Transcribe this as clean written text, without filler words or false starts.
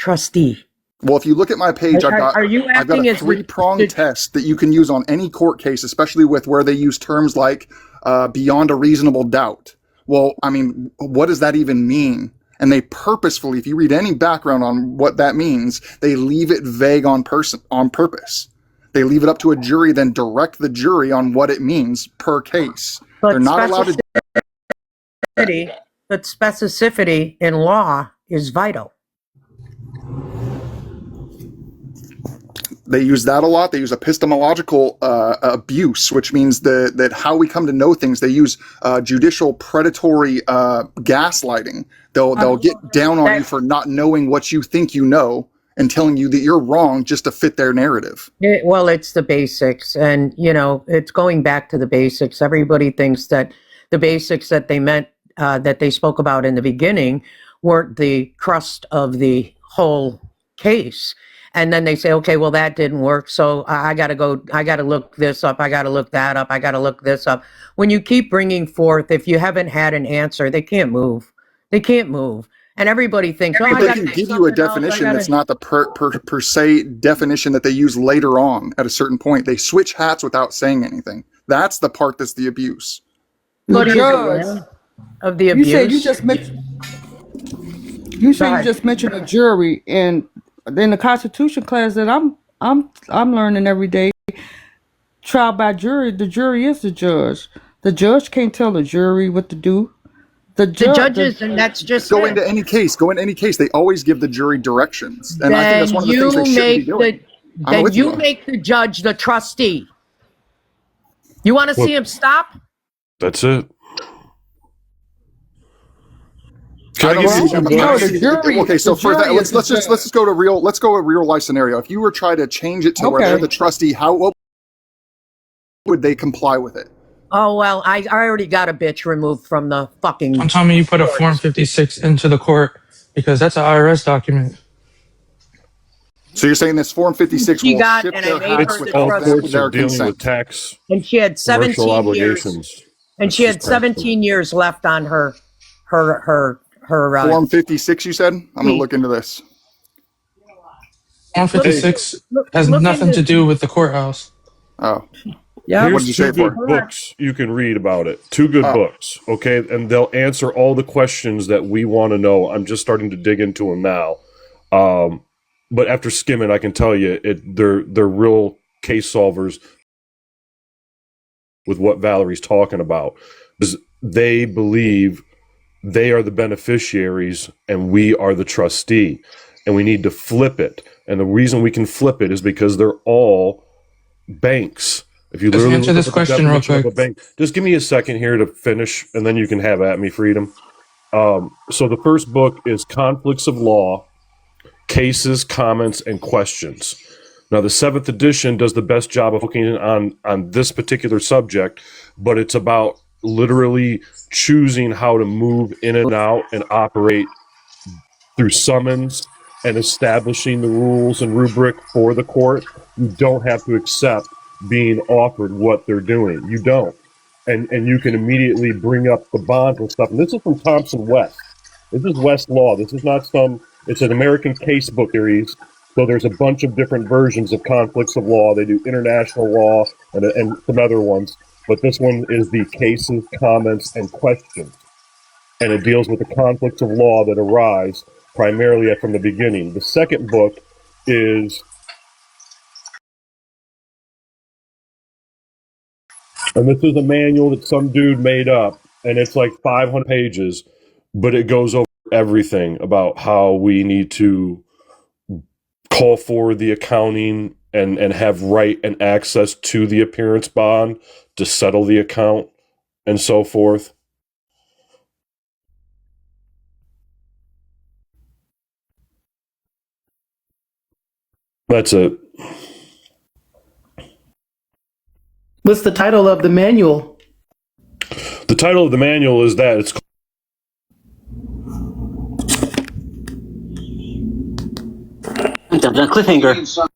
trustee? Well, if you look at my page, I've got a three-pronged test that you can use on any court case, especially with where they use terms like beyond a reasonable doubt. Well, I mean, what does that even mean? And they purposefully, if you read any background on what that means, they leave it vague on purpose. They leave it up to a jury, then direct the jury on what it means per case. But they're not allowed to. But specificity in law is vital. They use that a lot. They use epistemological abuse, which means that how we come to know things. They use judicial predatory gaslighting. They'll get down on you for not knowing what you think you know and telling you that you're wrong just to fit their narrative. Well, it's the basics, and it's going back to the basics. Everybody thinks that the basics that they meant that they spoke about in the beginning weren't the crust of the whole case. And then they say, okay, well, that didn't work. So I got to look this up. I got to look that up. I got to look this up. When you keep bringing forth, if you haven't had an answer, they can't move. They can't move. And everybody thinks, they can give you a definition that's not the per se definition that they use later on at a certain point. They switch hats without saying anything. That's the part that's the abuse. But of the abuse. You just mentioned a jury, and in the Constitution class that I'm learning every day, trial by jury, the jury is the judge. The judge can't tell the jury what to do. The judges, and that's just go into any case. They always give the jury directions, and I think that's one of the things they shouldn't be doing. Then you make the judge the trustee. You want to see him stop? That's it. Okay, so for that, let's just go to real life scenario. If you were trying to change it to where they're the trustee, what would they comply with it? Oh, well, I already got a bitch removed from the fucking... Don't tell me you put a Form 56 into the court, because that's an IRS document. So you're saying this Form 56 will shift their hats with all courts are dealing with tax, and she had 17 years, and she had 17 years left on her Form 56, you said? I'm going to look into this. Form 56 has nothing to do with the courthouse. Oh. Yeah. Here's two good books you can read about it. Two good books, okay? And they'll answer all the questions that we want to know. I'm just starting to dig into them now. But after skimming, I can tell you they're real case solvers with what Valerie's talking about. Because they believe they are the beneficiaries and we are the trustee. And we need to flip it. And the reason we can flip it is because they're all banks. If you just answer this question real quick. Just give me a second here to finish, and then you can have at me, Freedom. So the first book is Conflicts of Law, Cases, Comments, and Questions. Now, the 7th edition does the best job of focusing on this particular subject, but it's about literally choosing how to move in and out and operate through summons and establishing the rules and rubric for the court. You don't have to accept being offered what they're doing. You don't. And you can immediately bring up the bonds and stuff. And this is from Thompson West. This is Westlaw. This is not it's an American case book series. So there's a bunch of different versions of conflicts of law. They do international law and some other ones. But this one is the cases, comments, and questions. And it deals with the conflicts of law that arise primarily from the beginning. The second book is... And this is a manual that some dude made up, and it's like 500 pages, but it goes over everything about how we need to call for the accounting and have right and access to the appearance bond to settle the account and so forth. That's it. What's the title of the manual? The title of the manual is that. It's cliffhanger.